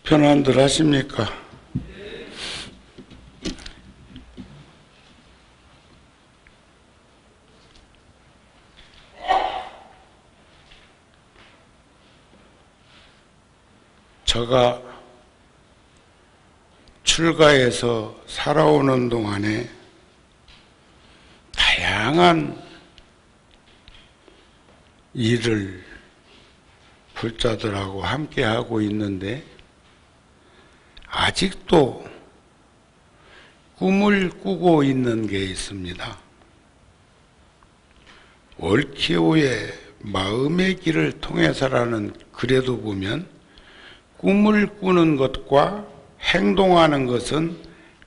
편안들 하십니까? 제가 출가해서 살아오는 동안에 다양한 일을 불자들하고 함께 하고 있는데 아직도 꿈을 꾸고 있는 게 있습니다. 월키오의 마음의 길을 통해서라는 글에도 보면 꿈을 꾸는 것과 행동하는 것은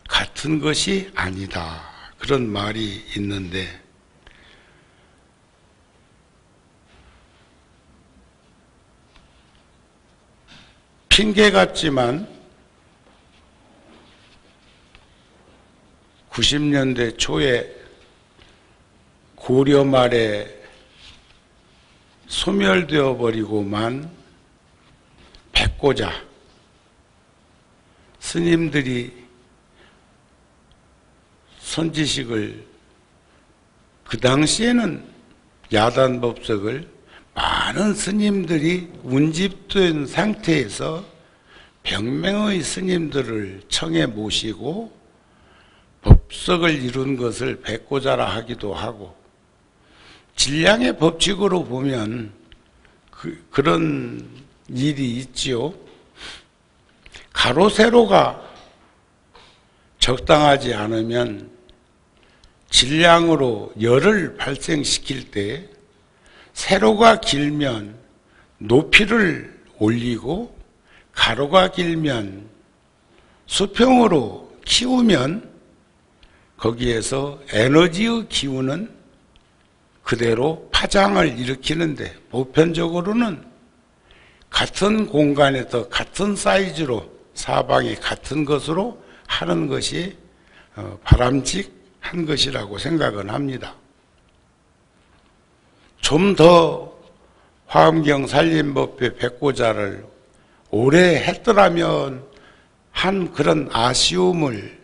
같은 것이 아니다, 그런 말이 있는데, 핑계 같지만 90년대 초에 고려 말에 소멸되어 버리고만 백고자 스님들이 선지식을, 그 당시에는 야단법석을 많은 스님들이 운집된 상태에서 병명의 스님들을 청해 모시고 법석을 이룬 것을 백고자라 하기도 하고, 진량의 법칙으로 보면 그런 일이 있지요. 가로 세로가 적당하지 않으면 질량으로 열을 발생시킬 때 세로가 길면 높이를 올리고 가로가 길면 수평으로 키우면 거기에서 에너지의 기운은 그대로 파장을 일으키는데, 보편적으로는 같은 공간에서 같은 사이즈로 사방이 같은 것으로 하는 것이 바람직한 것이라고 생각은 합니다. 좀 더 화엄경 살림법회 백고자를 오래 했더라면 한 그런 아쉬움을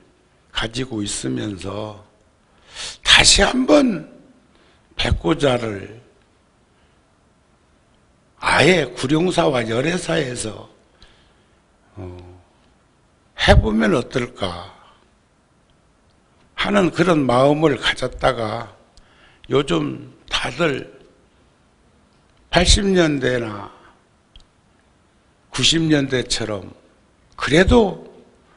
가지고 있으면서 다시 한번 백고자를 아예 구룡사와 열애사에서 해보면 어떨까 하는 그런 마음을 가졌다가, 요즘 다들 80년대나 90년대처럼 그래도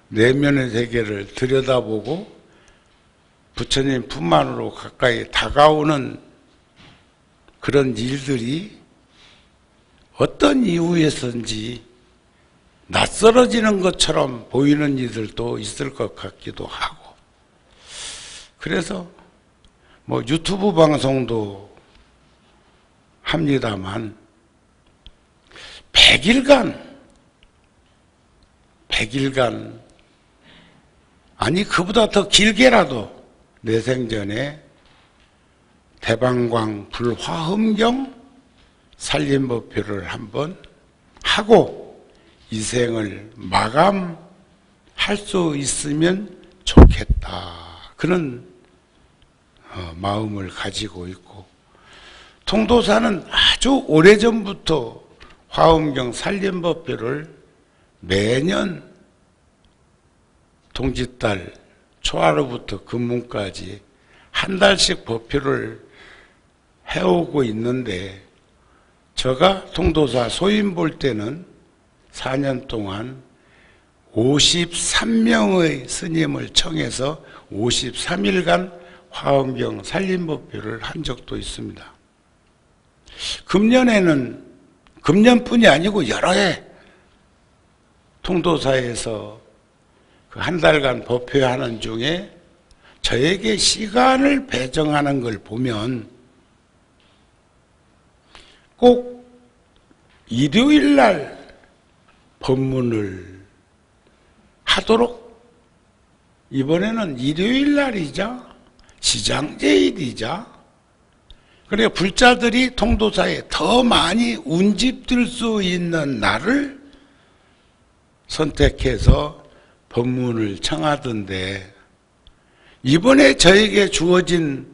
내면의 세계를 들여다보고 부처님 품만으로 가까이 다가오는 그런 일들이 어떤 이유에서인지 낯설어지는 것처럼 보이는 이들도 있을 것 같기도 하고, 그래서 뭐 유튜브 방송도 합니다만 100일간 아니 그보다 더 길게라도 내 생전에 대방광 불화엄경 살림법회를 한번 하고 이 생을 마감할 수 있으면 좋겠다, 그런 마음을 가지고 있고, 통도사는 아주 오래전부터 화엄경 살림법회를 매년 동짓달 초하루부터 금문까지 한 달씩 법회를 해오고 있는데, 제가 통도사 소임 볼 때는 4년 동안 53명의 스님을 청해서 53일간 화엄경 살림법회를 한 적도 있습니다. 금년뿐이 아니고 여러 해 통도사에서 그 한 달간 법회하는 중에 저에게 시간을 배정하는 걸 보면 꼭 일요일 날 법문을 하도록, 이번에는 일요일 날이자 시장제일이자, 그래 불자들이 통도사에 더 많이 운집될 수 있는 날을 선택해서 법문을 청하던데 이번에 저에게 주어진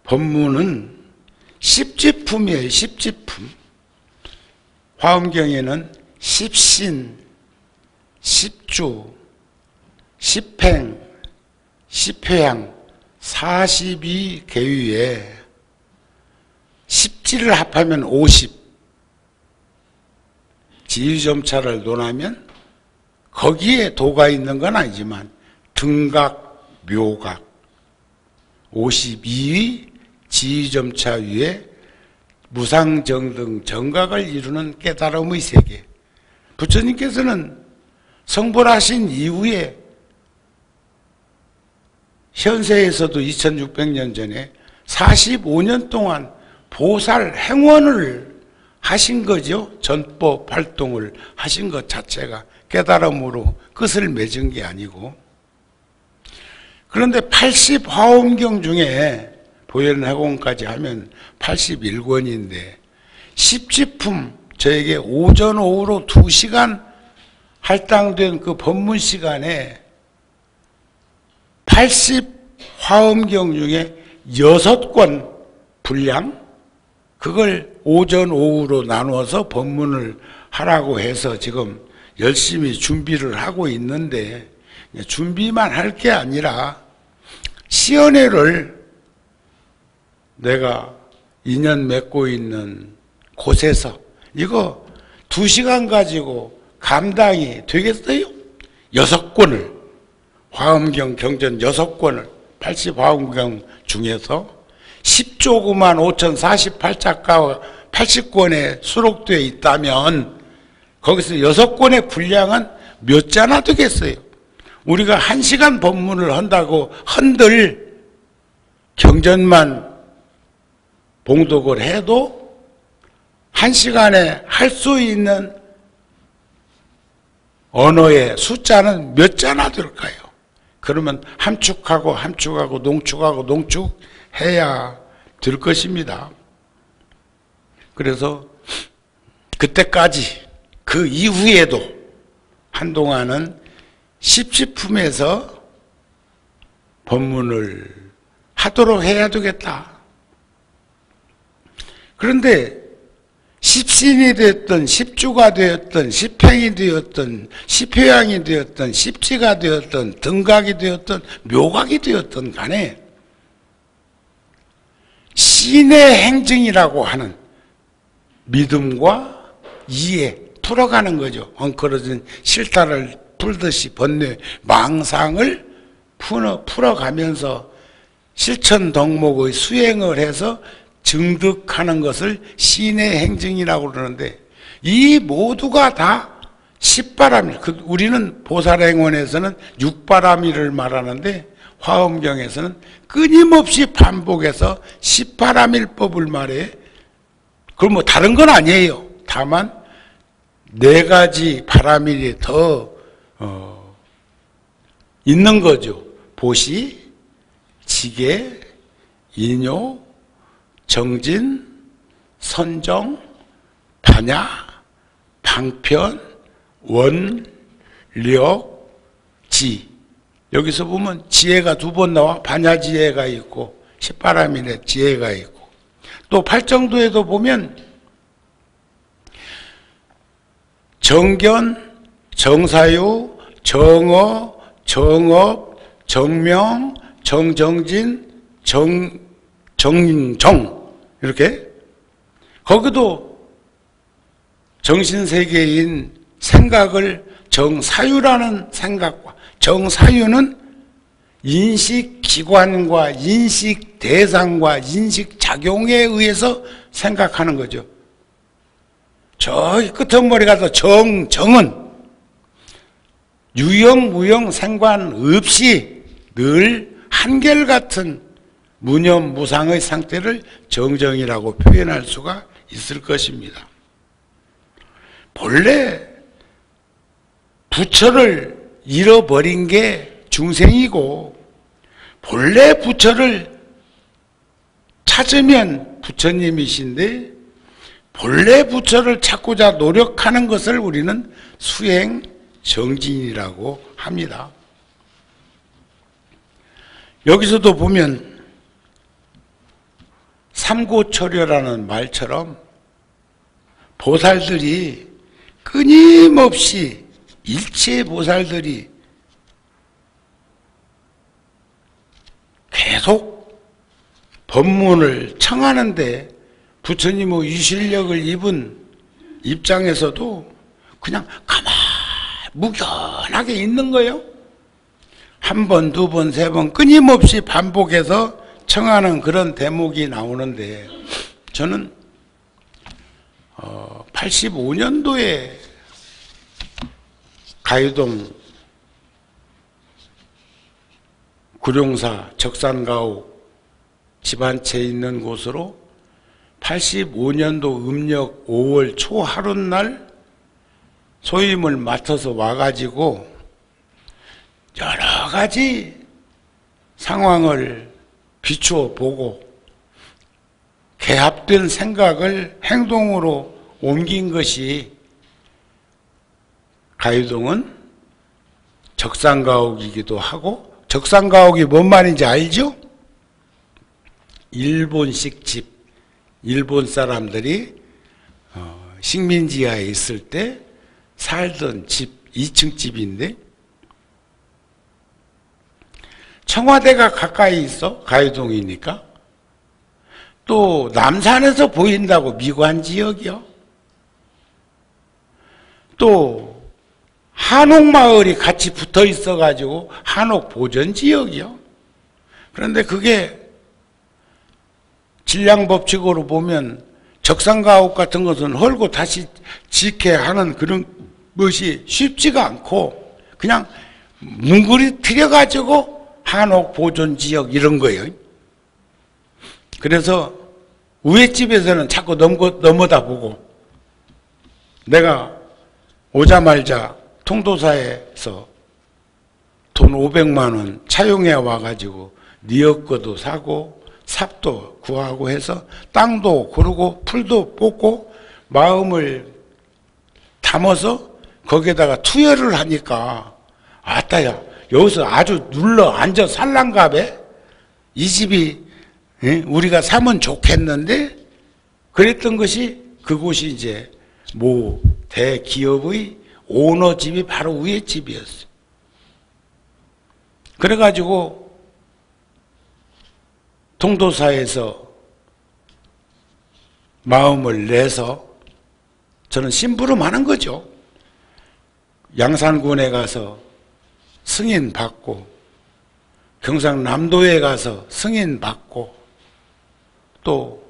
법문은 십지품이에요. 십지품. 화엄경에는 십신, 십주, 십행, 십회양 42계위에 십지를 합하면 50, 지휘점차를 논하면 거기에 도가 있는 건 아니지만 등각, 묘각 52위 지휘점차 위에 무상정등 정각을 이루는 깨달음의 세계. 부처님께서는 성불하신 이후에 현세에서도 2600년 전에 45년 동안 보살 행원을 하신 거죠. 전법 활동을 하신 것 자체가 깨달음으로 끝을 맺은 게 아니고. 그런데 80화엄경 중에 보현해공까지 하면 81권인데 십지품 저에게 오전 오후로 2시간 할당된 그 법문 시간에 80화엄경 중에 6권 분량 그걸 오전 오후로 나누어서 법문을 하라고 해서 지금 열심히 준비를 하고 있는데 준비만 할 게 아니라 시연회를 내가 인연 맺고 있는 곳에서 이거 2시간 가지고 감당이 되겠어요? 6권을 화엄경 경전 6권을 80화엄경 중에서 10조구만 5048자가 80권에 수록되어 있다면 거기서 6권의 분량은 몇 자나 되겠어요? 우리가 1시간 법문을 한다고 한들 경전만 봉독을 해도 1시간에 할 수 있는 언어의 숫자는 몇 자나 될까요? 그러면 함축하고 함축하고 농축하고 농축해야 될 것입니다. 그래서 그때까지 그 이후에도 한동안은 십지품에서 법문을 하도록 해야 되겠다. 그런데 십신이 되었던 십주가 되었던 십행이 되었던 십회양이 되었던 십지가 되었던 등각이 되었던 묘각이 되었던 간에 신의 행증이라고 하는 믿음과 이해 풀어가는 거죠. 엉클어진 실타를 풀듯이 번뇌 망상을 풀어가면서 실천덕목의 수행을 해서 증득하는 것을 신의 행증이라고 그러는데 이 모두가 다 십바람일, 우리는 보살행원에서는 육바람일을 말하는데 화엄경에서는 끊임없이 반복해서 십바람일법을 말해. 그럼 뭐 다른 건 아니에요. 다만 4가지 바람일이 더 있는 거죠. 보시, 지계, 인요, 정진, 선정, 반야, 방편, 원, 력, 지. 여기서 보면 지혜가 2번 나와. 반야지혜가 있고 십바람일에 지혜가 있고 또 팔정도에도 보면 정견, 정사유, 정어, 정업, 정명, 정정진, 정정 이렇게 거기도 정신세계인 생각을 정사유라는 생각과 정사유는 인식기관과 인식대상과 인식작용에 의해서 생각하는 거죠. 저기 끝머리 가서 정은 유형, 무형 상관없이 늘 한결같은 무념, 무상의 상태를 정정이라고 표현할 수가 있을 것입니다. 본래 부처를 잃어버린 게 중생이고 본래 부처를 찾으면 부처님이신데 본래 부처를 찾고자 노력하는 것을 우리는 수행, 정진이라고 합니다. 여기서도 보면 삼고초려라는 말처럼 보살들이 끊임없이 일체 보살들이 계속 법문을 청하는데 부처님의 유실력을 입은 입장에서도 그냥 가만히 묵연하게 있는 거예요. 한 번, 두 번, 세 번 끊임없이 반복해서 청하는 그런 대목이 나오는데 저는 85년도에 가유동 구룡사 적산가옥 집 한 채 있는 곳으로 85년도 음력 5월 초 하룻날 소임을 맡아서 와가지고 여러 가지 상황을 비추어 보고 개합된 생각을 행동으로 옮긴 것이 가유동은 적산가옥이기도 하고, 적산가옥이 뭔 말인지 알죠? 일본식 집, 일본 사람들이 식민지하에 있을 때 살던 집, 2층 집인데 청와대가 가까이 있어, 가유동이니까. 또 남산에서 보인다고 미관지역이요. 또 한옥마을이 같이 붙어 있어가지고 한옥보전지역이요. 그런데 그게 질량법칙으로 보면 적산가옥 같은 것은 헐고 다시 짓게 하는 그런 것이 쉽지가 않고 그냥 뭉그러뜨려가지고 한옥보존지역 이런 거예요. 그래서 위에 집에서는 자꾸 넘어다 보고 내가 오자말자 통도사에서 돈 500만 원 차용해 와가지고 니엇거도 사고 삽도 구하고 해서 땅도 고르고 풀도 뽑고 마음을 담아서 거기에다가 투여를 하니까 아따야 여기서 아주 눌러 앉아 살란가배 이 집이 우리가 사면 좋겠는데 그랬던 것이 그곳이 이제 모 대기업의 오너 집이 바로 위에 집이었어요. 그래가지고 통도사에서 마음을 내서 저는 심부름하는 거죠. 양산군에 가서 승인 받고 경상남도에 가서 승인 받고 또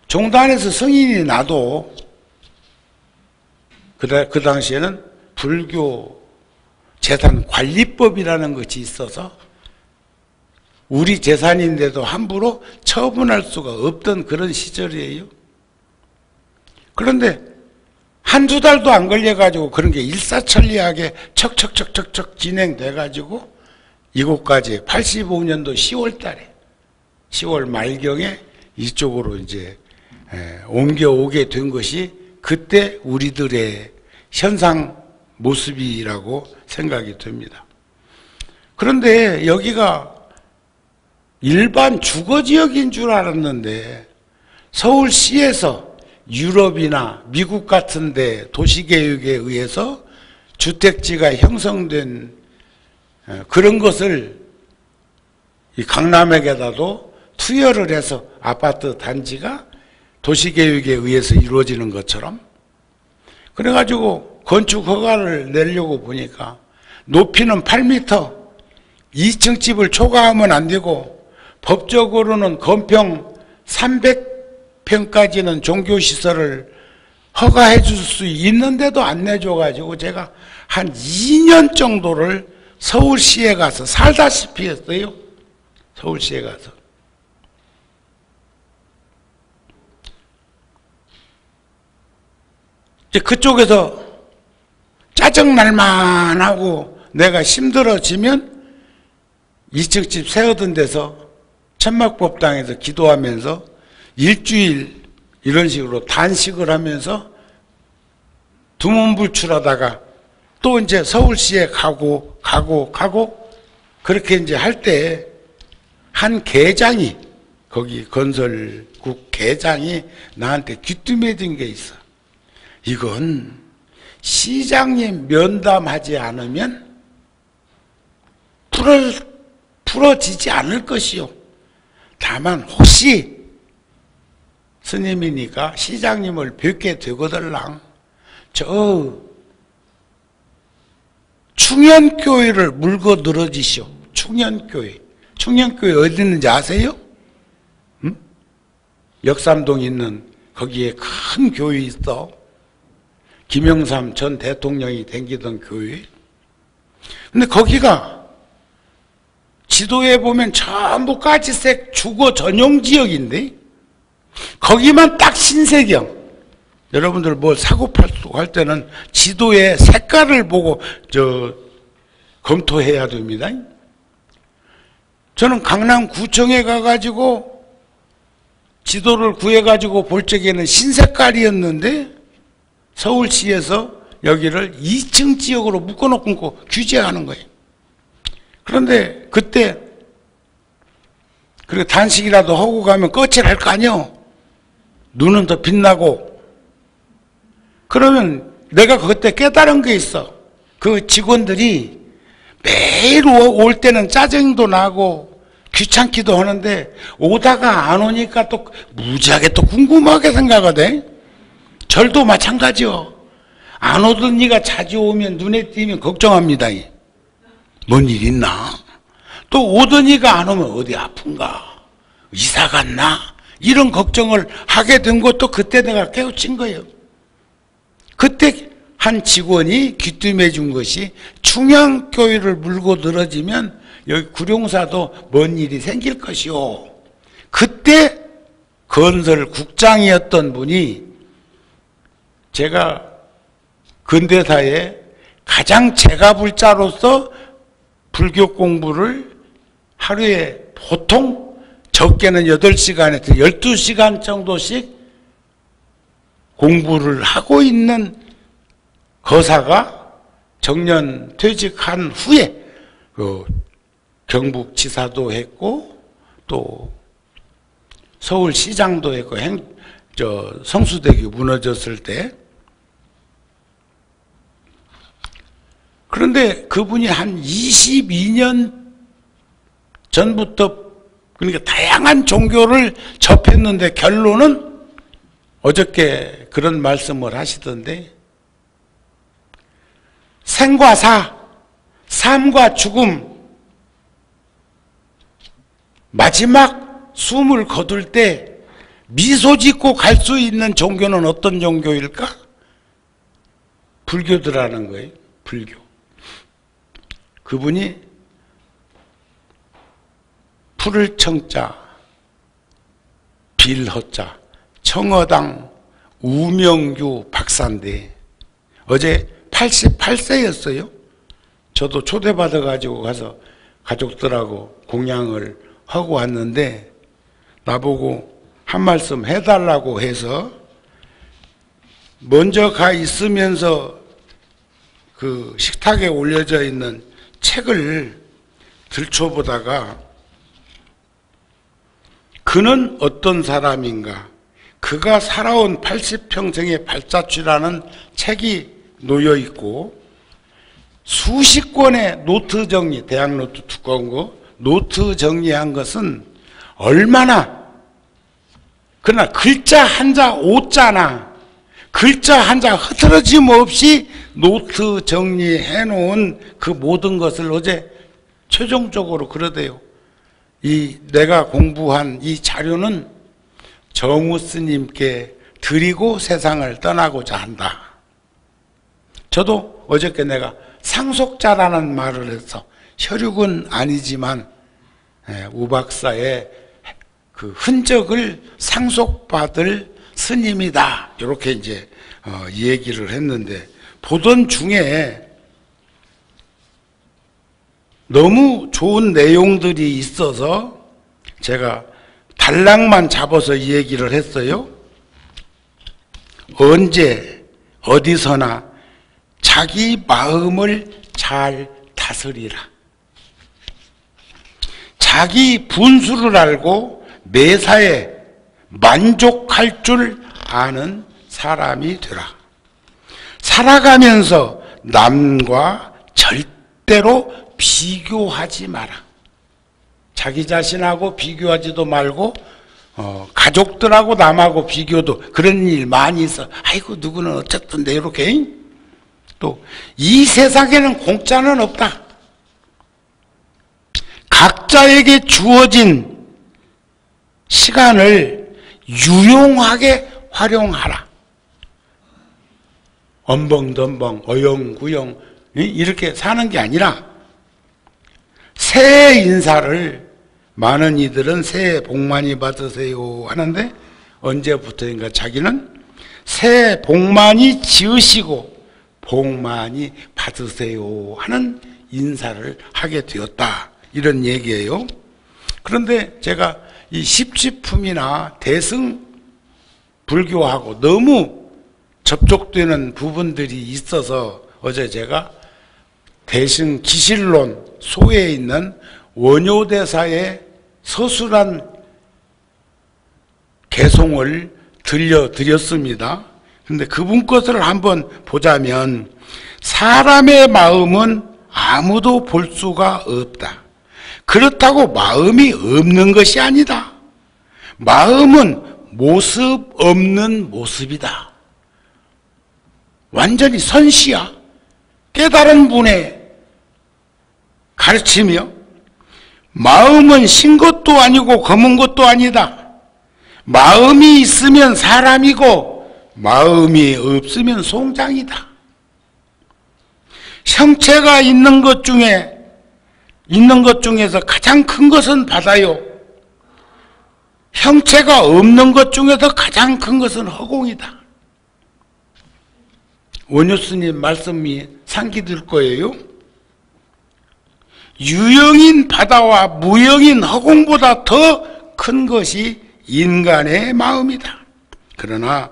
종단에서 승인이 나도 그 당시에는 불교 재산 관리법이라는 것이 있어서 우리 재산인데도 함부로 처분할 수가 없던 그런 시절이에요. 그런데 한두 달도 안 걸려가지고 그런 게 일사천리하게 척척척척척 진행돼가지고 이곳까지 85년도 10월 달에 10월 말경에 이쪽으로 이제 옮겨오게 된 것이 그때 우리들의 현상 모습이라고 생각이 됩니다. 그런데 여기가 일반 주거지역인 줄 알았는데 서울시에서 유럽이나 미국 같은 데 도시계획에 의해서 주택지가 형성된 그런 것을 이 강남역에다도 투여를 해서 아파트 단지가 도시계획에 의해서 이루어지는 것처럼 그래가지고 건축 허가를 내려고 보니까 높이는 8m 2층 집을 초과하면 안 되고 법적으로는 건평 300평까지는 종교시설을 허가해 줄 수 있는데도 안 내줘가지고 제가 한 2년 정도를 서울시에 가서 살다시피 했어요. 서울시에 가서. 이제 그쪽에서 짜증날만 하고 내가 힘들어지면 2층 집 세우던 데서 천막법당에서 기도하면서 일주일 이런 식으로 단식을 하면서 두문불출하다가 또 이제 서울시에 가고 그렇게 이제 할 때 한 계장이, 거기 건설국 계장이 나한테 귀뚜매진 게 있어. 이건 시장님 면담하지 않으면 풀어지지 않을 것이요. 다만 혹시 스님이니까 시장님을 뵙게 되거들랑 저 충현교회를 물고 늘어지시오. 충현교회. 충현교회 어디 있는지 아세요? 응? 역삼동 있는 거기에 큰 교회 있어. 김영삼 전 대통령이 다니던 교회. 근데 거기가 지도에 보면 전부 까지색 주거 전용 지역인데 거기만 딱 신세경. 여러분들 뭘 사고팔고 할 때는 지도의 색깔을 보고 검토해야 됩니다. 저는 강남구청에 가가지고 지도를 구해가지고 볼 적에는 흰색깔이었는데 서울시에서 여기를 2층 지역으로 묶어놓고 규제하는 거예요. 그런데 그때 그리고 단식이라도 하고 가면 꺼칠할 거 아니요. 눈은 더 빛나고. 그러면 내가 그때 깨달은 게 있어. 그 직원들이 매일 올 때는 짜증도 나고 귀찮기도 하는데 오다가 안 오니까 또 무지하게 또 궁금하게 생각하대. 절도 마찬가지요. 안 오던 니가 자주 오면 눈에 띄면 걱정합니다. 뭔 일 있나? 또 오던 니가 안 오면 어디 아픈가? 이사 갔나? 이런 걱정을 하게 된 것도 그때 내가 깨우친 거예요. 그때 한 직원이 귀뜸해 준 것이 충향교회를 물고 늘어지면 여기 구룡사도 뭔 일이 생길 것이오. 그때 건설국장이었던 분이 제가 근대사에 가장 제가불자로서 불교 공부를 하루에 보통 적게는 8시간에서 12시간 정도씩 공부를 하고 있는 거사가 정년 퇴직한 후에 경북지사도 했고 또 서울시장도 했고 성수대교 무너졌을 때. 그런데 그분이 한 22년 전부터 그러니까 다양한 종교를 접했는데 결론은 어저께 그런 말씀을 하시던데 생과 사, 삶과 죽음, 마지막 숨을 거둘 때 미소 짓고 갈 수 있는 종교는 어떤 종교일까? 불교더라는 거예요. 불교. 그분이 풀을 청자, 빌허자, 청어당 우명규 박사인데 어제 88세였어요. 저도 초대받아가지고 가서 가족들하고 공양을 하고 왔는데 나보고 한 말씀 해달라고 해서 먼저 가 있으면서 그 식탁에 올려져 있는 책을 들춰보다가 그는 어떤 사람인가? 그가 살아온 80평생의 발자취라는 책이 놓여 있고 수십 권의 노트 정리, 대학 노트 두꺼운 거 노트 정리한 것은 얼마나 그러나 글자 한자 오자나 글자 한자 흐트러짐 없이 노트 정리해 놓은 그 모든 것을 어제 최종적으로 그러대요. 이 내가 공부한 이 자료는 정우 스님께 드리고 세상을 떠나고자 한다. 저도 어저께 내가 상속자라는 말을 해서 혈육은 아니지만 우 박사의 그 흔적을 상속받을 스님이다. 이렇게 이제 얘기를 했는데 보던 중에 너무 좋은 내용들이 있어서 제가 단락만 잡아서 이 얘기를 했어요. 언제 어디서나 자기 마음을 잘 다스리라. 자기 분수를 알고 매사에 만족할 줄 아는 사람이 되라. 살아가면서 남과 절대로 비교하지 마라. 자기 자신하고 비교하지도 말고 가족들하고 남하고 비교도 그런 일 많이 있어. 아이고 누구는 어쨌든 이렇게. 또 이 세상에는 공짜는 없다. 각자에게 주어진 시간을 유용하게 활용하라. 엄벙덤벙 어영구영 이렇게 사는 게 아니라 새해 인사를 많은 이들은 새해 복 많이 받으세요 하는데 언제부터인가 자기는 새해 복 많이 지으시고 복 많이 받으세요 하는 인사를 하게 되었다. 이런 얘기예요. 그런데 제가 이 십지품이나 대승 불교하고 너무 접촉되는 부분들이 있어서 어제 제가 대승 기실론 소에 있는 원효대사의 서술한 개송을 들려드렸습니다. 그런데 그분 것을 한번 보자면 사람의 마음은 아무도 볼 수가 없다. 그렇다고 마음이 없는 것이 아니다. 마음은 모습 없는 모습이다. 완전히 선시야. 깨달은 분의 가르치며 마음은 신 것도 아니고 검은 것도 아니다. 마음이 있으면 사람이고 마음이 없으면 송장이다. 형체가 있는 것 중에서 가장 큰 것은 바다요. 형체가 없는 것 중에서 가장 큰 것은 허공이다. 원효스님 말씀이 상기될 거예요. 유형인 바다와 무형인 허공보다 더 큰 것이 인간의 마음이다. 그러나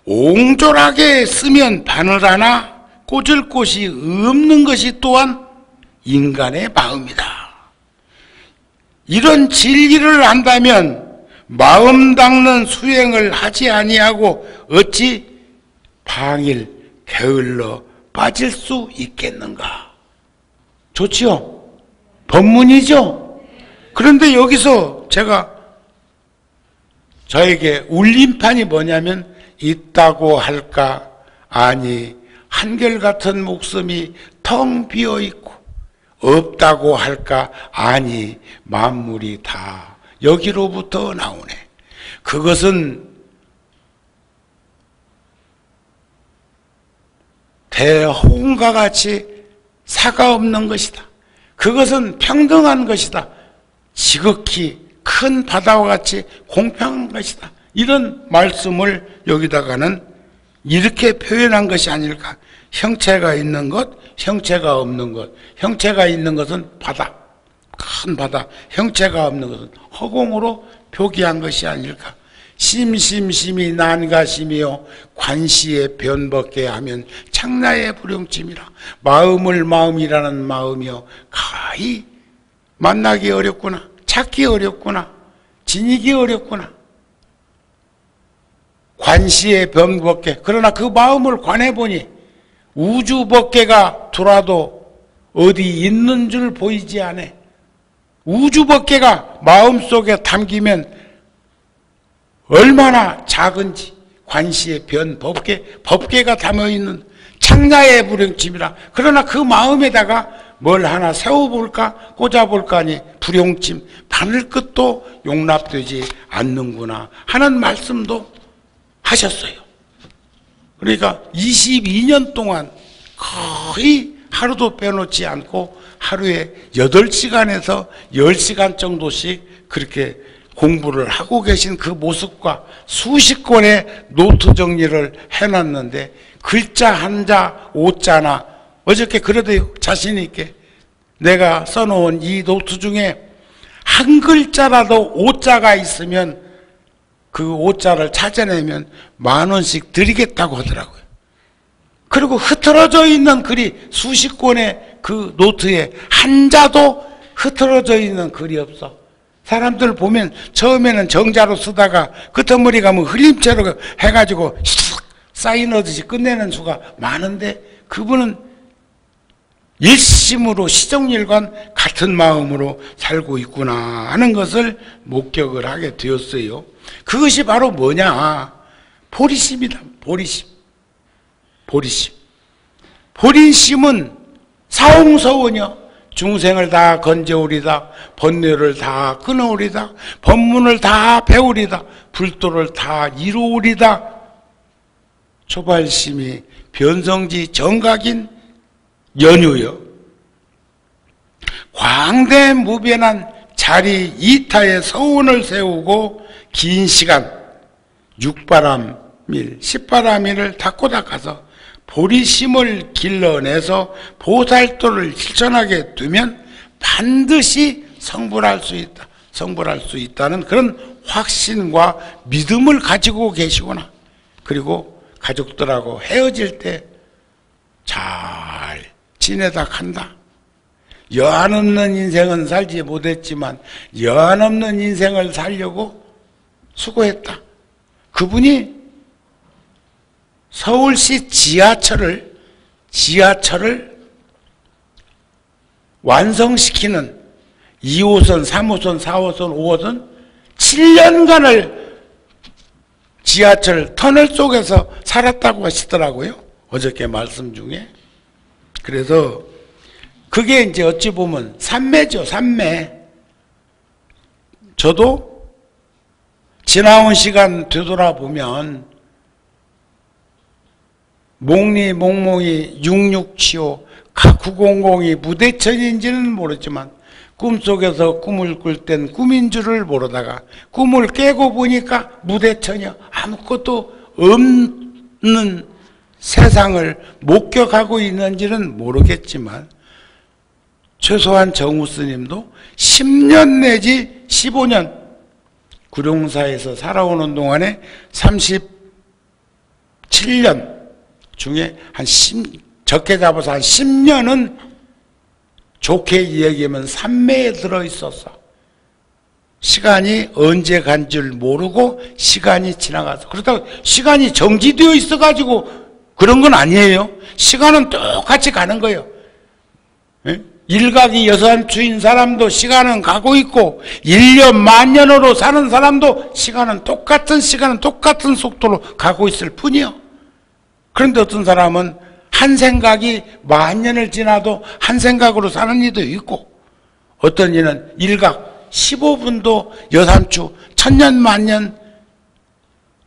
옹졸하게 쓰면 바늘하나 꽂을 곳이 없는 것이 또한 인간의 마음이다. 이런 진리를 안다면 마음 닦는 수행을 하지 아니하고 어찌 방일 게을러 빠질 수 있겠는가? 좋지요? 법문이죠? 그런데 여기서 제가 저에게 울림판이 뭐냐면 있다고 할까? 아니 한결같은 목숨이 텅 비어있고 없다고 할까? 아니 만물이 다 여기로부터 나오네. 그것은 대홍과 같이 사가 없는 것이다. 그것은 평등한 것이다. 지극히 큰 바다와 같이 공평한 것이다. 이런 말씀을 여기다가는 이렇게 표현한 것이 아닐까. 형체가 있는 것, 형체가 없는 것. 형체가 있는 것은 바다, 큰 바다. 형체가 없는 것은 허공으로 표기한 것이 아닐까. 심심심이 난가심이요 관시에 변벗게 하면 창나의 불용침이라. 마음을 마음이라는 마음이요 가히 만나기 어렵구나. 찾기 어렵구나. 지니기 어렵구나. 관시에 변벗게. 그러나 그 마음을 관해보니 우주 법계가 돌아도 어디 있는 줄 보이지 않아. 우주 법계가 마음속에 담기면 얼마나 작은지. 관시에 변벗게, 법계가 담아있는 창자의 불용침이라. 그러나 그 마음에다가 뭘 하나 세워볼까 꽂아볼까 하니 불용침 바늘끝도 용납되지 않는구나 하는 말씀도 하셨어요. 그러니까 22년 동안 거의 하루도 빼놓지 않고 하루에 8시간에서 10시간 정도씩 그렇게 공부를 하고 계신 그 모습과 수십 권의 노트 정리를 해놨는데 글자 한자 오자나 어저께 그래도 자신 있게 내가 써놓은 이 노트 중에 한 글자라도 오자가 있으면 그 오자를 찾아내면 10,000원씩 드리겠다고 하더라고요. 그리고 흐트러져 있는 글이 수십 권의 그 노트에 한 자도 흐트러져 있는 글이 없어. 사람들 보면 처음에는 정자로 쓰다가 끝머리 가면 흘림체로 해가지고 슉 쌓이너듯이 끝내는 수가 많은데 그분은 일심으로 시정일관 같은 마음으로 살고 있구나 하는 것을 목격을 하게 되었어요. 그것이 바로 뭐냐? 보리심이다. 보리심. 보리심. 보리심은 사홍서원이요. 중생을 다 건져오리다. 번뇌를 다 끊어오리다. 법문을 다 배우리다. 불도를 다 이루오리다. 초발심이 변성지 정각인 연유요. 광대무변한 자리 이타에 서원을 세우고 긴 시간 육바람일, 십바람일을 닦고 닦아서 보리심을 길러내서 보살도를 실천하게 되면 반드시 성불할 수 있다. 성불할 수 있다는 그런 확신과 믿음을 가지고 계시구나. 그리고 가족들하고 헤어질 때 잘 지내다 간다. 여한 없는 인생은 살지 못했지만 여한 없는 인생을 살려고 수고했다. 그분이 서울시 지하철을 완성시키는 2호선, 3호선, 4호선, 5호선 7년간을 지하철 터널 속에서 살았다고 하시더라고요. 어저께 말씀 중에. 그래서 그게 이제 어찌 보면 삼매죠, 삼매. 저도 지나온 시간 되돌아보면 몽리, 몽몽이, 6675, 각900이 무대천인지는 모르지만 꿈속에서 꿈을 꿀 땐 꿈인 줄을 모르다가 꿈을 깨고 보니까 무대천이요. 아무것도 없는 세상을 목격하고 있는지는 모르겠지만 최소한 정우 스님도 10년 내지 15년 구룡사에서 살아오는 동안에 37년 중에 적게 잡아서 한 10년은 좋게 이야기하면 삼매에 들어있었어. 시간이 언제 간 줄 모르고 시간이 지나가서. 그렇다고 시간이 정지되어 있어가지고 그런 건 아니에요. 시간은 똑같이 가는 거예요. 일각이 여산추인 사람도 시간은 가고 있고 1년 만년으로 사는 사람도 시간은 똑같은 속도로 가고 있을 뿐이요. 그런데 어떤 사람은 한 생각이 만년을 지나도 한 생각으로 사는 이도 있고 어떤 이는 일각 15분도 여삼추 천년 만년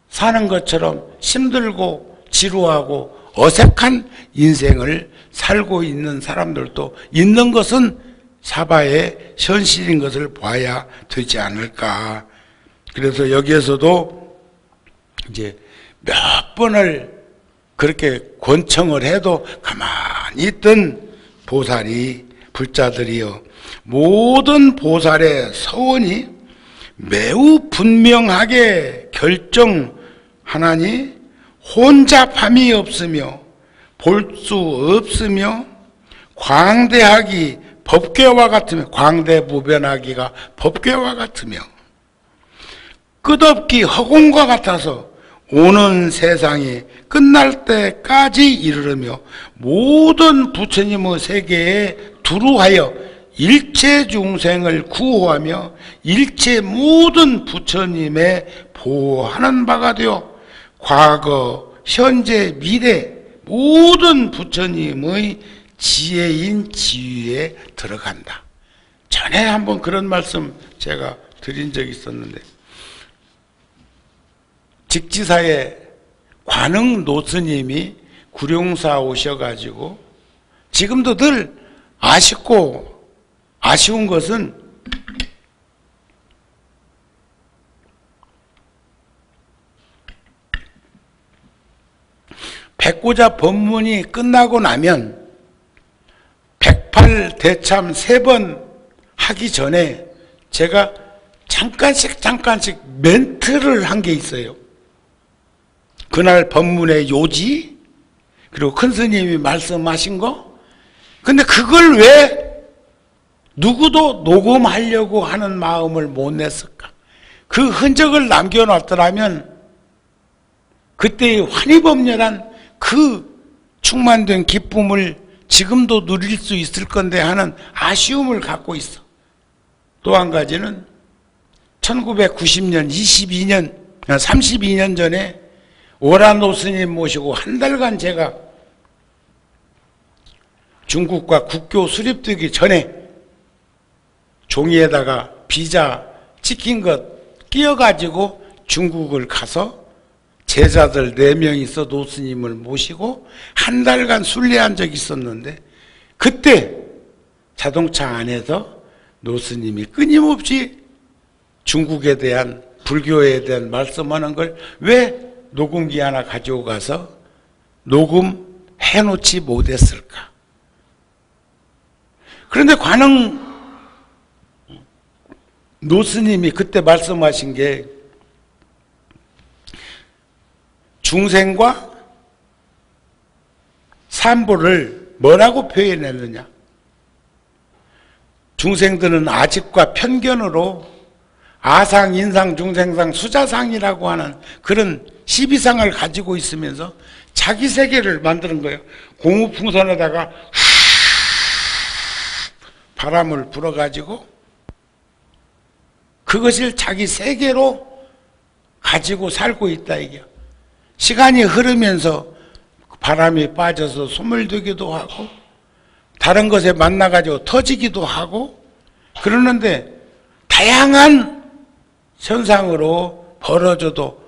사는 것처럼 힘들고 지루하고 어색한 인생을 살고 있는 사람들도 있는 것은 사바의 현실인 것을 봐야 되지 않을까. 그래서 여기에서도 이제 몇 번을 그렇게 권청을 해도 가만히 있던 보살이 불자들이여 모든 보살의 서원이 매우 분명하게 결정하나니 혼잡함이 없으며 볼 수 없으며 광대하기 법궤와 같으며 광대무변하기가 법궤와 같으며 끝없기 허공과 같아서 오는 세상이 끝날 때까지 이르르며 모든 부처님의 세계에 두루하여 일체 중생을 구호하며 일체 모든 부처님의 보호하는 바가 되어 과거, 현재, 미래 모든 부처님의 지혜인 지위에 들어간다. 전에 한번 그런 말씀 제가 드린 적이 있었는데 직지사에 관흥 노스님이 구룡사 오셔가지고 지금도 늘 아쉬운 것은 백고자 법문이 끝나고 나면 108대참 3번 하기 전에 제가 잠깐씩 멘트를 한 게 있어요. 그날 법문의 요지, 그리고 큰 스님이 말씀하신 거. 근데 그걸 왜 누구도 녹음하려고 하는 마음을 못 냈을까? 그 흔적을 남겨놨더라면 그때의 환희범렬한 그 충만된 기쁨을 지금도 누릴 수 있을 건데 하는 아쉬움을 갖고 있어. 또 한 가지는 1990년 32년 전에 오라노 스님 모시고 한 달간 제가 중국과 국교 수립되기 전에 종이에다가 비자 찍힌 것 끼워가지고 중국을 가서 제자들 4명이서 노스님을 모시고 한 달간 순례한 적이 있었는데, 그때 자동차 안에서 노스님이 끊임없이 중국에 대한, 불교에 대한 말씀하는 걸 왜 녹음기 하나 가지고 가서 녹음해 놓지 못했을까? 그런데 관흥 노스님이 그때 말씀하신 게 중생과 삼보를 뭐라고 표현했느냐? 중생들은 아집과 편견으로 아상, 인상, 중생상, 수자상이라고 하는 그런 12상을 가지고 있으면서 자기 세계를 만드는 거예요. 고무풍선에다가 바람을 불어가지고 그것을 자기 세계로 가지고 살고 있다 이게. 시간이 흐르면서 바람이 빠져서 소멸되기도 하고 다른 것에 만나가지고 터지기도 하고 그러는데, 다양한 현상으로 벌어져도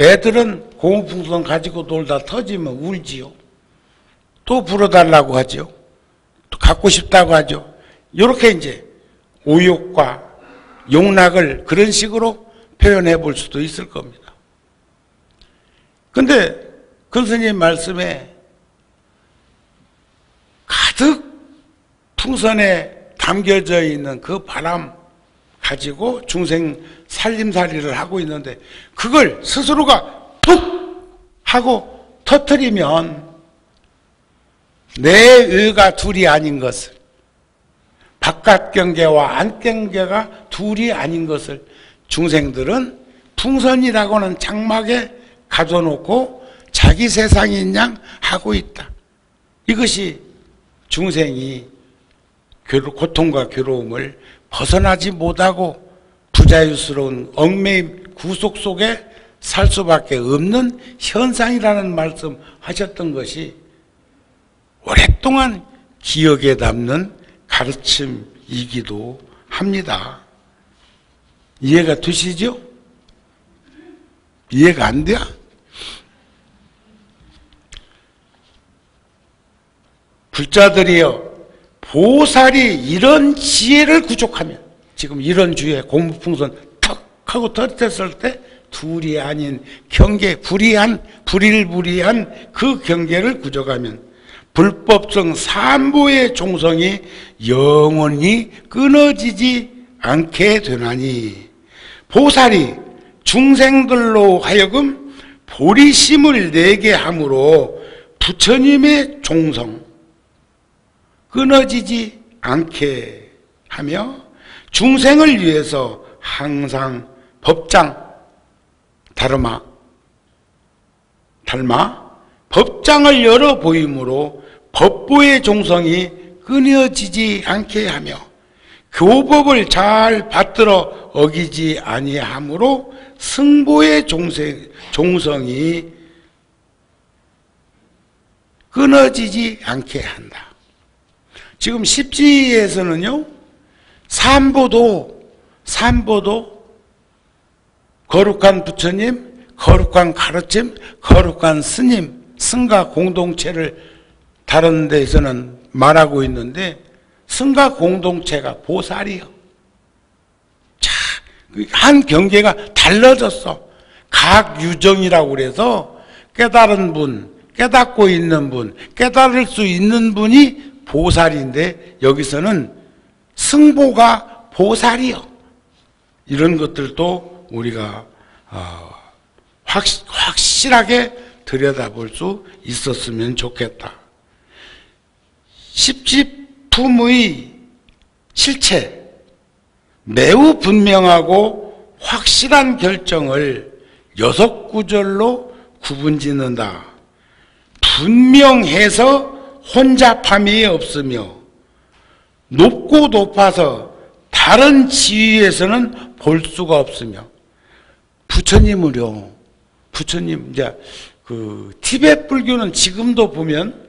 애들은 고무풍선 가지고 놀다 터지면 울지요. 또 불어달라고 하죠. 또 갖고 싶다고 하죠. 이렇게 이제 오욕과 용락을 그런 식으로 표현해 볼 수도 있을 겁니다. 근데 큰 스님 말씀에 가득 풍선에 담겨져 있는 그 바람 가지고 중생 살림살이를 하고 있는데, 그걸 스스로가 툭 하고 터뜨리면 내 의가 둘이 아닌 것을, 바깥 경계와 안 경계가 둘이 아닌 것을 중생들은 풍선이라고는 장막에 가둬놓고 자기 세상인 양 하고 있다. 이것이 중생이 고통과 괴로움을 벗어나지 못하고 부자유스러운 얽매임 구속 속에 살 수밖에 없는 현상이라는 말씀 하셨던 것이 오랫동안 기억에 남는 가르침이기도 합니다. 이해가 되시죠? 이해가 안 돼요? 불자들이여, 보살이 이런 지혜를 구족하면, 지금 이런 주에 고무풍선 탁 하고 터뜨렸을 때 둘이 아닌 경계, 불일불이한 그 경계를 구족하면 불법성 삼보의 종성이 영원히 끊어지지 않게 되나니, 보살이 중생들로 하여금 보리심을 내게 함으로 부처님의 종성 끊어지지 않게 하며 중생을 위해서 항상 법장 닮아 법장을 열어 보이므로 법보의 종성이 끊어지지 않게 하며 교법을 잘 받들어 어기지 아니하므로 승보의 종성이 끊어지지 않게 한다. 지금 십지에서는요, 삼보도 거룩한 부처님, 거룩한 가르침, 거룩한 스님, 승가 공동체를 다른 데에서는 말하고 있는데, 승가 공동체가 보살이요. 자, 한 경계가 달라졌어. 각 유정이라고 그래서 깨달은 분, 깨닫고 있는 분, 깨달을 수 있는 분이 보살인데, 여기서는 승보가 보살이요. 이런 것들도 우리가 확실하게 들여다볼 수 있었으면 좋겠다. 십지품의 실체, 매우 분명하고 확실한 결정을 6구절로 구분짓는다. 분명해서 혼잡함이 없으며 높고 높아서 다른 지위에서는 볼 수가 없으며, 부처님을요, 부처님 이제 그 티베트 불교는 지금도 보면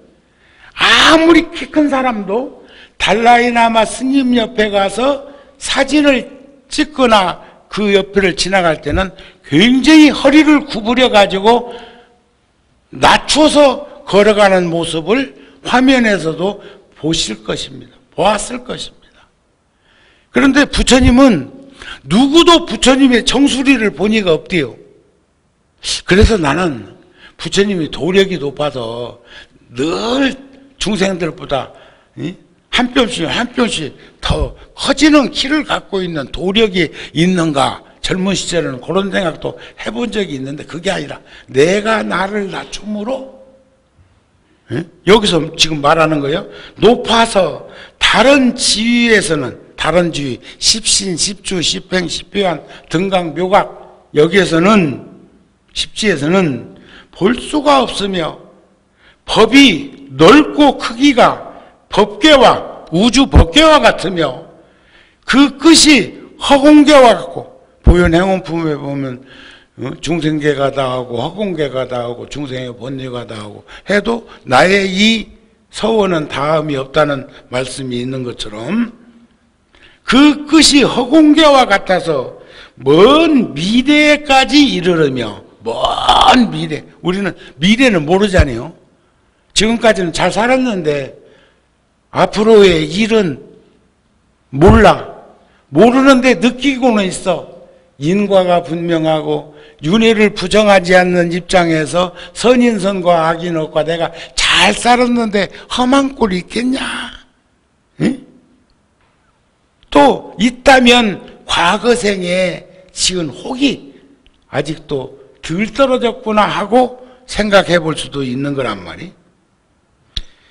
아무리 키 큰 사람도 달라이라마 스님 옆에 가서 사진을 찍거나 그 옆을 지나갈 때는 굉장히 허리를 구부려 가지고 낮춰서 걸어가는 모습을 화면에서도 보실 것입니다. 보았을 것입니다. 그런데 부처님은 누구도 부처님의 정수리를 본 이가 없대요. 그래서 나는 부처님이 도력이 높아서 늘 중생들보다 한 뼘씩 한 뼘씩 더 커지는 키를 갖고 있는 도력이 있는가, 젊은 시절에는 그런 생각도 해본 적이 있는데, 그게 아니라 내가 나를 낮춤으로, 여기서 지금 말하는 거예요. 높아서 다른 지위에서는, 다른 지위, 십신, 십주, 십행, 십비환, 등강, 묘각, 여기에서는, 십지에서는 볼 수가 없으며, 법이 넓고 크기가 법계와 우주 법계와 같으며, 그 끝이 허공계와 같고, 보현행원품에 보면 중생계가 다하고 허공계가 다하고 중생의 본리가 다하고 해도 나의 이 서원은 다함이 없다는 말씀이 있는 것처럼, 그 끝이 허공계와 같아서 먼 미래까지 이르르며, 먼 미래, 우리는 미래는 모르잖아요. 지금까지는 잘 살았는데 앞으로의 일은 몰라. 모르는데 느끼고는 있어. 인과가 분명하고 윤회를 부정하지 않는 입장에서 선인선과 악인업과 내가 잘 살았는데 험한 꼴이 있겠냐? 응? 또 있다면 과거생에 지은 혹이 아직도 덜 떨어졌구나 하고 생각해 볼 수도 있는 거란 말이.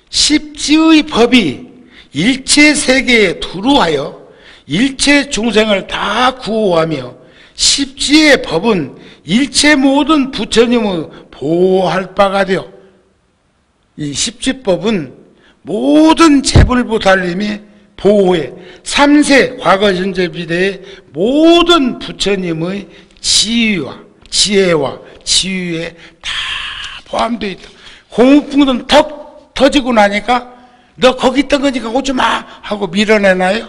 십지의 법이 일체 세계에 두루하여 일체 중생을 다 구호하며, 십지의 법은 일체 모든 부처님의 보호할 바가 되어, 이 십지법은 모든 재불보살님이 보호해 삼세 과거 현재 미래의 모든 부처님의 지혜와 지위에 다 포함되어 있다. 공무풍등 턱 터지고 나니까 너 거기 있던 거니까 오지 마 하고 밀어내나요?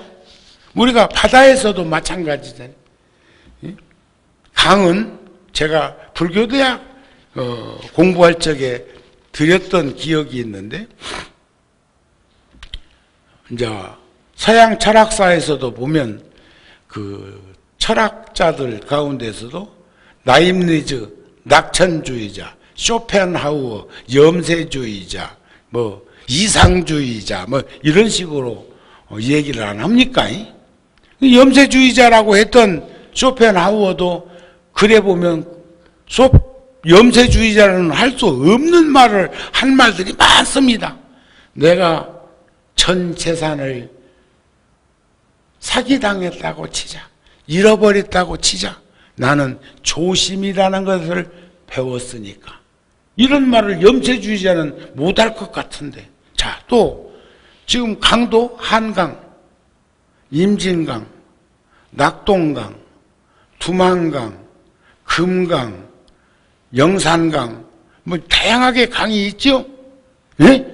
우리가 바다에서도 마찬가지잖아요. 강은 제가 불교대학 공부할 적에 드렸던 기억이 있는데, 이제 서양 철학사에서도 보면 그 철학자들 가운데서도 나임리즈, 낙천주의자, 쇼펜하우어, 염세주의자, 뭐 이상주의자, 뭐 이런 식으로 얘기를 안 합니까? 염세주의자라고 했던 쇼펜하우어도 그래 보면 염세주의자는 할 수 없는 말을 한 말들이 많습니다. 내가 전 재산을 사기당했다고 치자, 잃어버렸다고 치자, 나는 조심이라는 것을 배웠으니까. 이런 말을 염세주의자는 못할 것 같은데. 자, 또 지금 강도 한강, 임진강, 낙동강, 두만강, 금강, 영산강, 뭐 다양하게 강이 있죠? 예?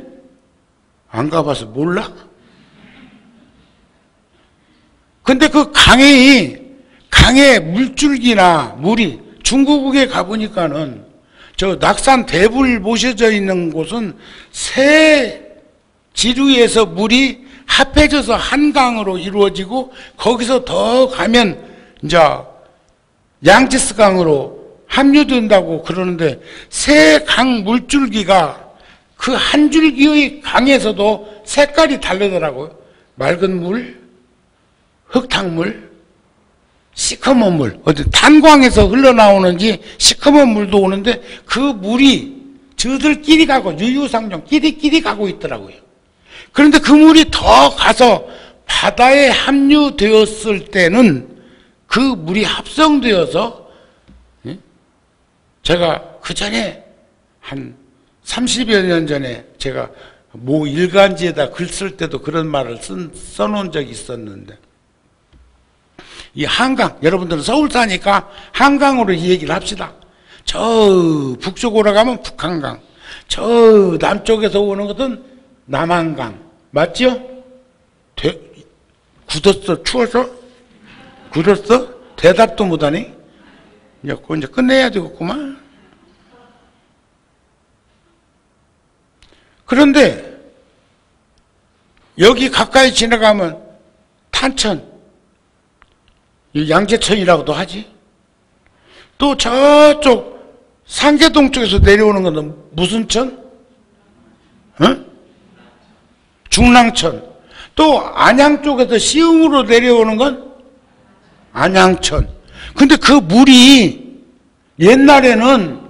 안 가봐서 몰라? 근데 그 강의 물줄기나 물이, 중국에 가보니까는 저 낙산 대불 모셔져 있는 곳은 세 지류에서 물이 합해져서 한 강으로 이루어지고, 거기서 더 가면 이제 양지스 강으로 합류된다고 그러는데, 세 강 물줄기가 그 한 줄기의 강에서도 색깔이 다르더라고요. 맑은 물, 흙탕물, 시커먼 물, 어디 탄광에서 흘러나오는지 시커먼 물도 오는데, 그 물이 저들끼리 가고 유유상종 끼리끼리 가고 있더라고요. 그런데 그 물이 더 가서 바다에 합류되었을 때는 그 물이 합성되어서, 제가 그 전에 한 30여 년 전에 제가 모 일간지에다 글 쓸 때도 그런 말을 써놓은 적이 있었는데, 이 한강, 여러분들은 서울 사니까 한강으로 이 얘기를 합시다. 저 북쪽으로 가면 북한강, 저 남쪽에서 오는 것은 남한강, 맞죠? 굳었어? 추워서? 굳었어? 대답도 못하니? 이제 끝내야 되겠구만. 그런데 여기 가까이 지나가면 탄천, 양재천이라고도 하지. 또 저쪽 상계동 쪽에서 내려오는 건 무슨 천? 중랑천. 또 안양 쪽에서 시흥으로 내려오는 건 안양천. 근데 그 물이 옛날에는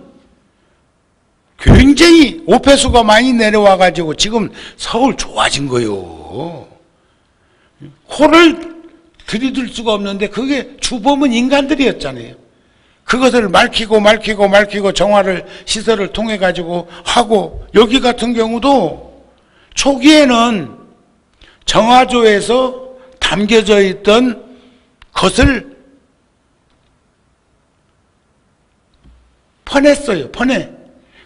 굉장히 오폐수가 많이 내려와 가지고 지금 서울 좋아진 거요. 코를 들이댈 수가 없는데 그게 주범은 인간들이었잖아요. 그것을 말키고 정화를 시설을 통해 가지고 하고, 여기 같은 경우도 초기에는 정화조에서 담겨져 있던 것을 퍼냈어요. 퍼내.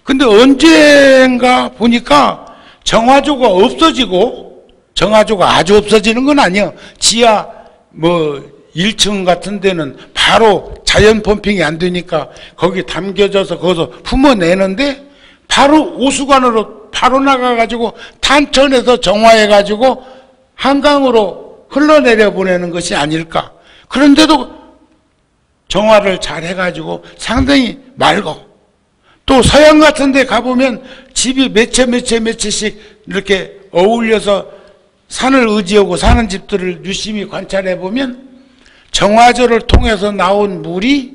근데 언젠가 보니까 정화조가 없어지고, 정화조가 아주 없어지는 건 아니에요. 지하 1층 같은 데는 바로 자연 펌핑이 안 되니까 거기 담겨져서 거기서 품어내는데, 바로 오수관으로 바로 나가가지고 탄천에서 정화해가지고 한강으로 흘러내려 보내는 것이 아닐까. 그런데도 정화를 잘 해가지고 상당히 맑어. 또 서양 같은 데 가보면 집이 몇 채씩 이렇게 어울려서 산을 의지하고 사는 집들을 유심히 관찰해 보면 정화조를 통해서 나온 물이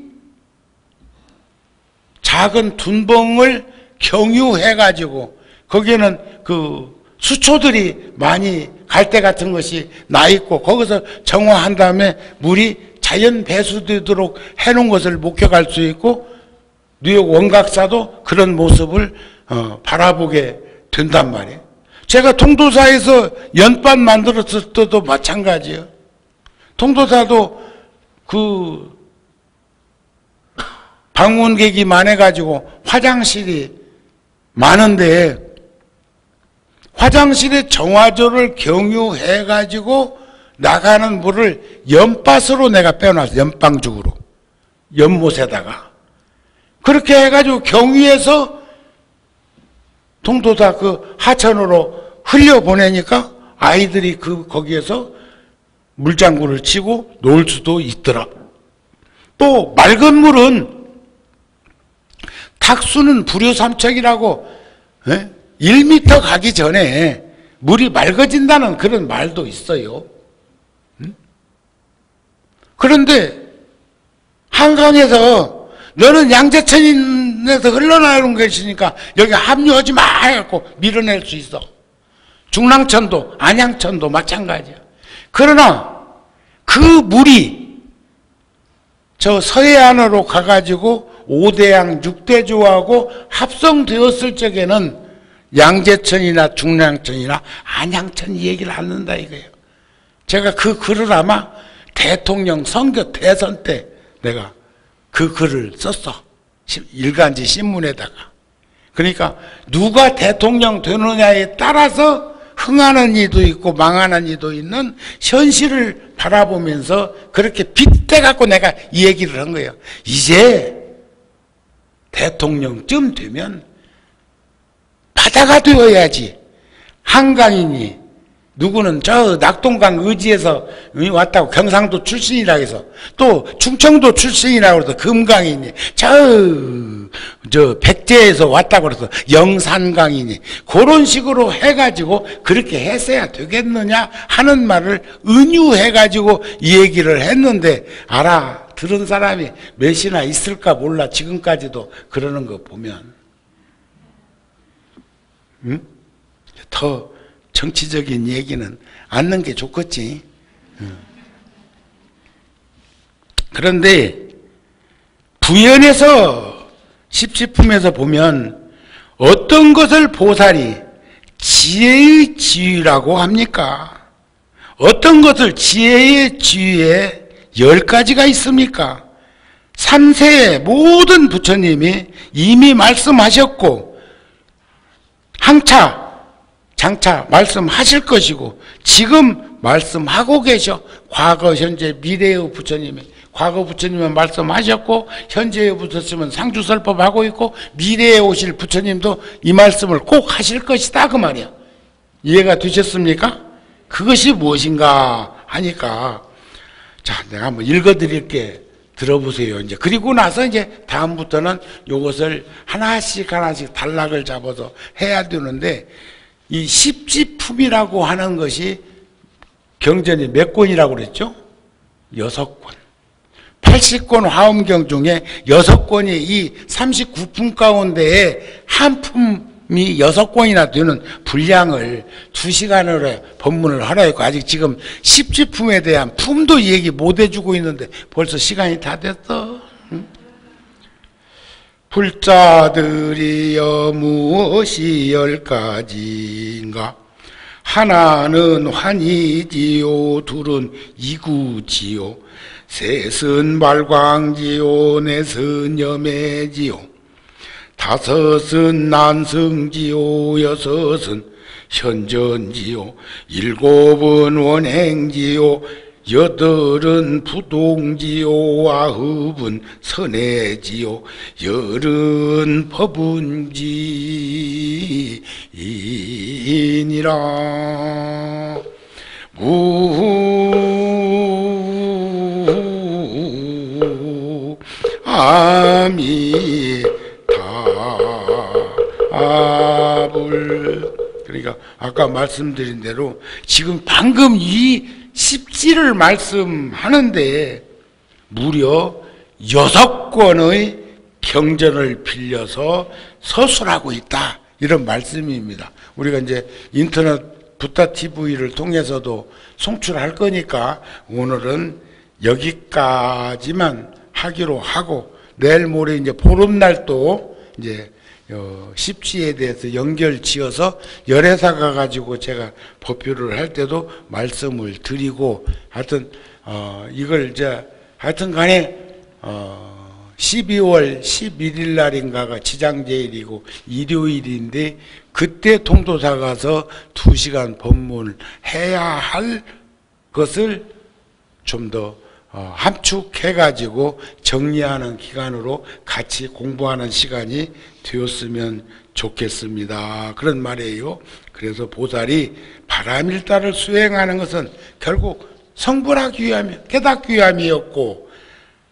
작은 둔벙을 경유해 가지고 거기에는 그 수초들이 많이 갈대 같은 것이 나 있고, 거기서 정화한 다음에 물이 자연 배수되도록 해놓은 것을 목격할 수 있고, 뉴욕 원각사도 그런 모습을 바라보게 된단 말이에요. 제가 통도사에서 연반 만들었을 때도 마찬가지예요. 통도사도 그 방문객이 많아가지고 화장실이 많은데, 화장실에 정화조를 경유해가지고 나가는 물을 연밭으로 내가 빼놨어. 연방죽으로. 연못에다가. 그렇게 해가지고 경유해서 통도사 그 하천으로 흘려보내니까 아이들이 거기에서 물장구를 치고 놀 수도 있더라. 또 맑은 물은 탁수는 불효삼척이라고 1m 가기 전에 물이 맑아진다는 그런 말도 있어요. 그런데 한강에서 너는 양재천에서 흘러나오는 것이니까 여기 합류하지 마 해갖고 밀어낼 수 있어. 중랑천도 안양천도 마찬가지야. 그러나 그 물이 저 서해안으로 가가지고 5대양 6대조하고 합성되었을 적에는 양재천이나 중랑천이나 안양천 얘기를 않는다 이거예요. 제가 그 글을 아마 대통령 선거 대선 때 내가 그 글을 썼어. 일간지 신문에다가. 그러니까 누가 대통령 되느냐에 따라서 흥하는 이도 있고 망하는 이도 있는 현실을 바라보면서 그렇게 빗대갖고 내가 이 얘기를 한 거예요. 이제 대통령쯤 되면 바다가 되어야지. 한강이니 누구는 저 낙동강 의지에서 왔다고 경상도 출신이라고 해서, 또 충청도 출신이라고 해서 금강이니 저 백제에서 왔다고 해서 영산강이니, 그런 식으로 해가지고 그렇게 했어야 되겠느냐 하는 말을 은유해가지고 이 얘기를 했는데, 들은 사람이 몇이나 있을까 몰라. 지금까지도 그러는 거 보면. 응? 더 정치적인 얘기는 않는 게 좋겠지. 그런데 부연에서 십지품에서 보면 어떤 것을 보살이 지혜의 지위라고 합니까? 어떤 것을 지혜의 지위에 10가지가 있습니까? 3세의 모든 부처님이 이미 말씀하셨고 항차 장차 말씀하실 것이고 지금 말씀하고 계셔. 과거 현재 미래의 부처님이 과거 부처님은 말씀하셨고 현재의 부처님은 상주설법하고 있고 미래에 오실 부처님도 이 말씀을 꼭 하실 것이다 그 말이야. 이해가 되셨습니까? 그것이 무엇인가 하니까 자 내가 한번 읽어드릴게. 들어보세요. 이제 그리고 나서 이제 다음부터는 요것을 하나씩 단락을 잡아서 해야 되는데 이 십지품이라고 하는 것이 경전이 몇 권이라고 그랬죠? 6권. 80권 화엄경 중에 6권이 이 39품 가운데에 한 품이 6권이나 되는 분량을 2시간으로 법문을 하라 했고 아직 지금 십지품에 대한 품도 얘기 못 해주고 있는데 벌써 시간이 다 됐어. 응? 불자들이여 무엇이 10가지인가? 하나는 환희지요, 둘은 이구지요, 셋은 발광지요, 넷은 염해지요, 다섯은 난승지요, 여섯은 현전지요, 일곱은 원행지요, 여덟은 부동지요, 아홉은 선해지요, 열은 법운지이니라. 아미타불. 그러니까 아까 말씀드린 대로 지금 방금 이 십지를 말씀하는데 무려 6권의 경전을 빌려서 서술하고 있다 이런 말씀입니다. 우리가 이제 인터넷 부타 TV를 통해서도 송출할 거니까 오늘은 여기까지만 하기로 하고 내일 모레 이제 보름날 또 이제 십지에 대해서 연결 지어서 열애사가 가지고 제가 법표를 할 때도 말씀을 드리고 하여튼 이걸 이제 하여튼 간에 12월 11일 날인가가 지장제일이고 일요일인데 그때 통도사 가서 2시간 법문을 해야 할 것을 좀 더 함축해가지고 정리하는 기간으로 같이 공부하는 시간이 되었으면 좋겠습니다. 그런 말이에요. 그래서 보살이 바람일다를 수행하는 것은 결국 성불하기 위함, 깨닫기 위함이었고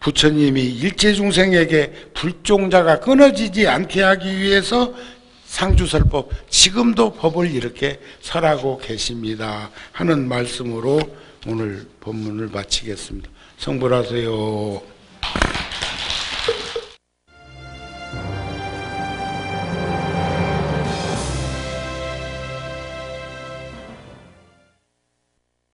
부처님이 일체중생에게 불종자가 끊어지지 않게 하기 위해서 상주설법, 지금도 법을 이렇게 설하고 계십니다 하는 말씀으로 오늘 법문을 마치겠습니다. 성불하세요.